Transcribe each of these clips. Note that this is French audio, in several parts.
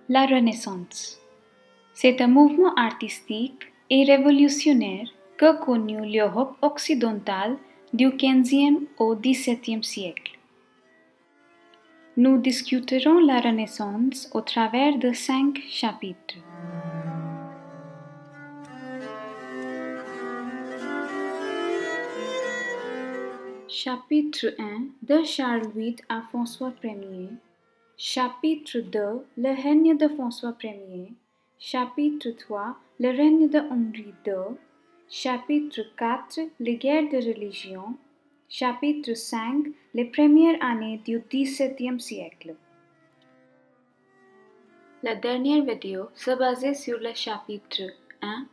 La Renaissance. C'est un mouvement artistique et révolutionnaire que connut l'Europe occidentale du XVe au XVIIe siècle. Nous discuterons la Renaissance au travers de 5 chapitres. Chapitre 1 de Charles VIII à François Ier. Chapitre 2 le règne de François Ier. Chapitre 3 le règne de Henri II. Chapitre 4 les guerres de religion. Chapitre 5 les premières années du XVIIe siècle. La dernière vidéo se basait sur le chapitre 1.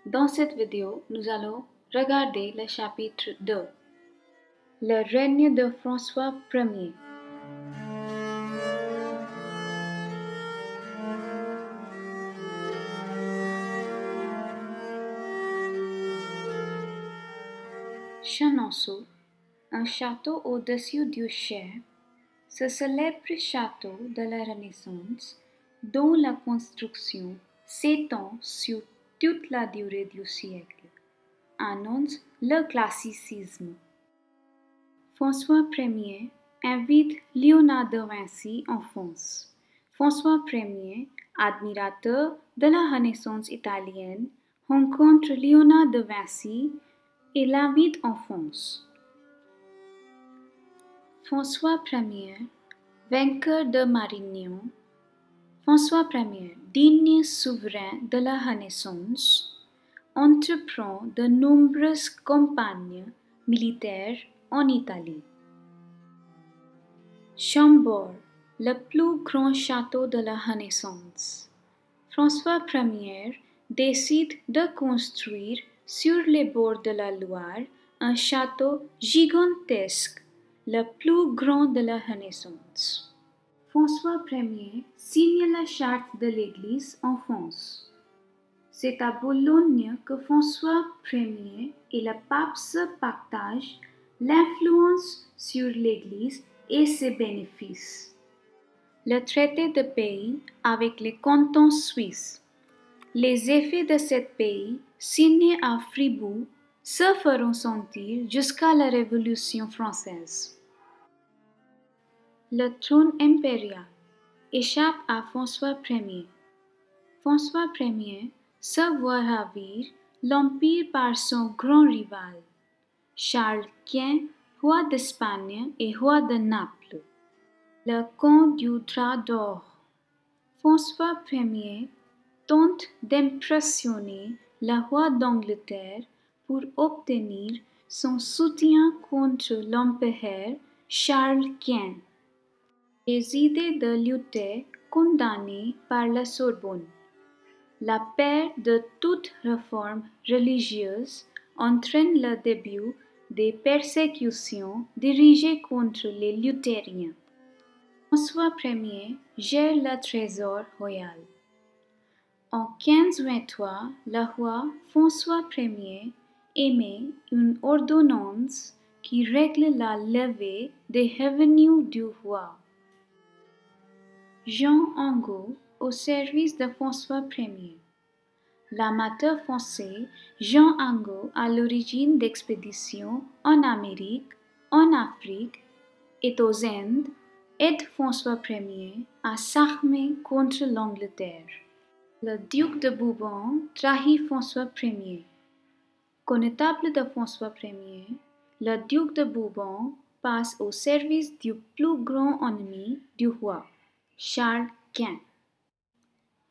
Dans cette vidéo, nous allons regarder le chapitre 2. Le règne de François Ier. Chenonceau, un château au-dessus du Cher, ce célèbre château de la Renaissance, dont la construction s'étend sur toute la durée du siècle, annonce le classicisme. François Ier invite Léonard de Vinci en France. François Ier, admirateur de la Renaissance italienne, rencontre Léonard de Vinci et l'invite en France. François Ier, vainqueur de Marignan. François Ier, digne souverain de la Renaissance, entreprend de nombreuses campagnes militaires en Italie. Chambord, le plus grand château de la Renaissance. François Ier décide de construire sur les bords de la Loire un château gigantesque, le plus grand de la Renaissance. François Ier signe la charte de l'Église en France. C'est à Bologne que François Ier et le pape se partagent l'influence sur l'Église et ses bénéfices. Le traité de paix avec les cantons suisses. Les effets de ce pays, signé à Fribourg, se feront sentir jusqu'à la Révolution française. Le trône impérial échappe à François Ier. François Ier se voit ravir l'empire par son grand rival, Charles Quint, roi d'Espagne et roi de Naples. Le comte du drap d'or. François Ier tente d'impressionner le roi d'Angleterre pour obtenir son soutien contre l'empereur Charles Quint. Les idées de Luther condamnées par la Sorbonne. La perte de toute réforme religieuse entraîne le début des persécutions dirigées contre les luthériens. François Ier gère le trésor royal. En 1523, le roi François Ier émet une ordonnance qui règle la levée des revenus du roi. Jean Angot au service de François Ier. L'amateur français Jean Angot, à l'origine d'expéditions en Amérique, en Afrique et aux Indes, aide François Ier à s'armer contre l'Angleterre. Le duc de Bourbon trahit François Ier. Connétable de François Ier, le duc de Bourbon passe au service du plus grand ennemi du roi, Charles Quint.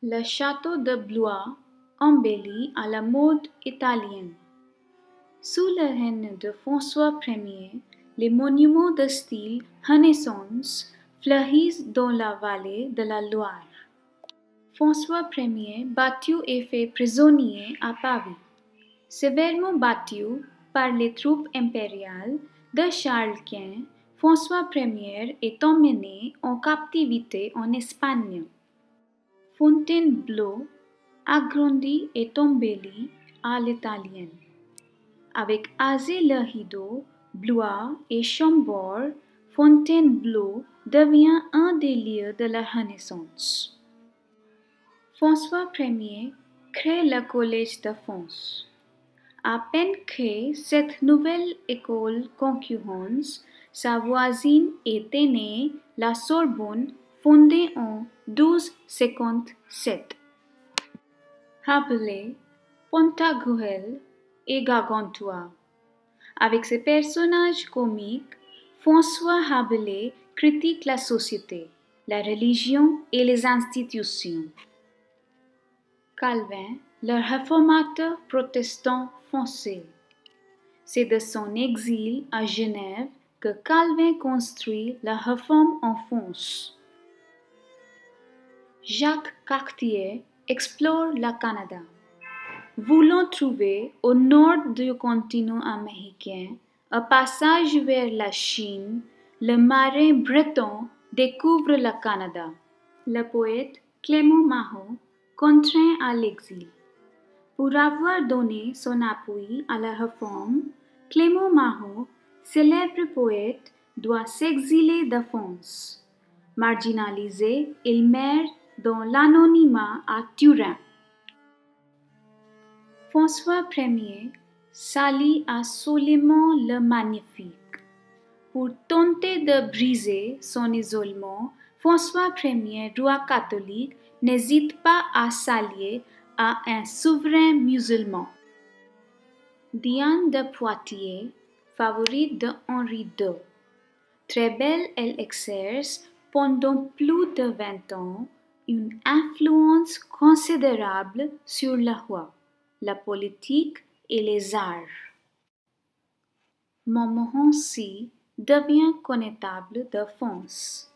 Le château de Blois, embelli à la mode italienne. Sous le règne de François Ier, les monuments de style Renaissance fleurissent dans la vallée de la Loire. François Ier battu et fait prisonnier à Pavie. Sévèrement battu par les troupes impériales de Charles Quint, François Ier est emmené en captivité en Espagne. Fontainebleau, agrandi et embelli à l'italienne. Avec Azay-le-Rideau, Blois et Chambord, Fontainebleau devient un des lieux de la Renaissance. François Ier crée le collège de France. À peine créée, cette nouvelle école concurrence, sa voisine était née, la Sorbonne, fondée en 1257. Rabelais, Pantagruel et Gargantua. Avec ses personnages comiques, François Rabelais critique la société, la religion et les institutions. Calvin, le réformateur protestant français. C'est de son exil à Genève que Calvin construit la réforme en France. Jacques Cartier explore le Canada. Voulant trouver au nord du continent américain un passage vers la Chine, le marin breton découvre le Canada. Le poète Clément Marot contraint à l'exil. Pour avoir donné son appui à la réforme, Clément Marot, célèbre poète, doit s'exiler de France. Marginalisé, il meurt dans l'anonymat à Turin. François Ier s'allie à Solyman le Magnifique. Pour tenter de briser son isolement, François Ier, roi catholique, n'hésite pas à s'allier à un souverain musulman. Diane de Poitiers, favorite de Henri II. Très belle, elle exerce pendant plus de 20 ans une influence considérable sur le roi, la politique et les arts. Montmorency devient connétable de France.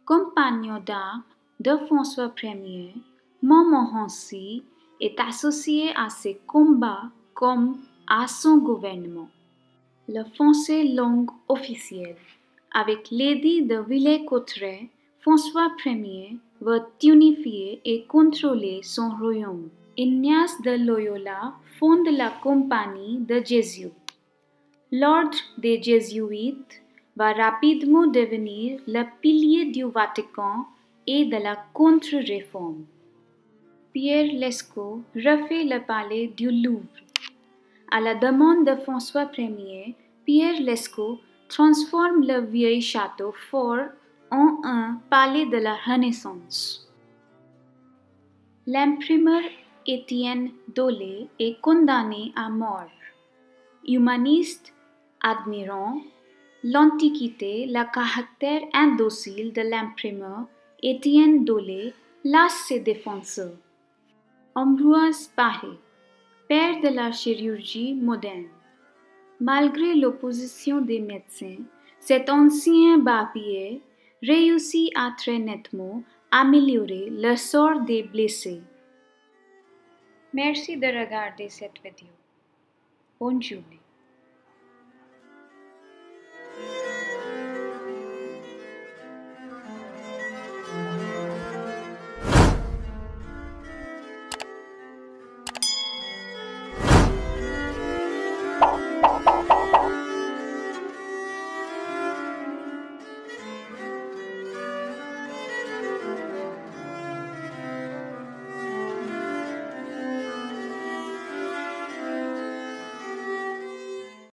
Compagnon d'armes de François Ier, Montmorency est associé à ses combats comme à son gouvernement. Le français langue officielle. Avec l'édit de Villers-Cotterêts, François Ier veut unifier et contrôler son royaume. Ignace de Loyola fonde la compagnie de Jésus. L'ordre des Jésuites va rapidement devenir le pilier du Vatican et de la contre-réforme. Pierre Lescot refait le palais du Louvre. À la demande de François Ier, Pierre Lescot transforme le vieil château fort en un palais de la Renaissance. L'imprimeur Étienne Dolet est condamné à mort. Humaniste admirant l'Antiquité, le caractère indocile de l'imprimeur Étienne Dolet lasse ses défenseurs. Ambroise Paré, père de la chirurgie moderne. Malgré l'opposition des médecins, cet ancien barbier réussit à très nettement améliorer le sort des blessés. Merci de regarder cette vidéo. Bonne journée.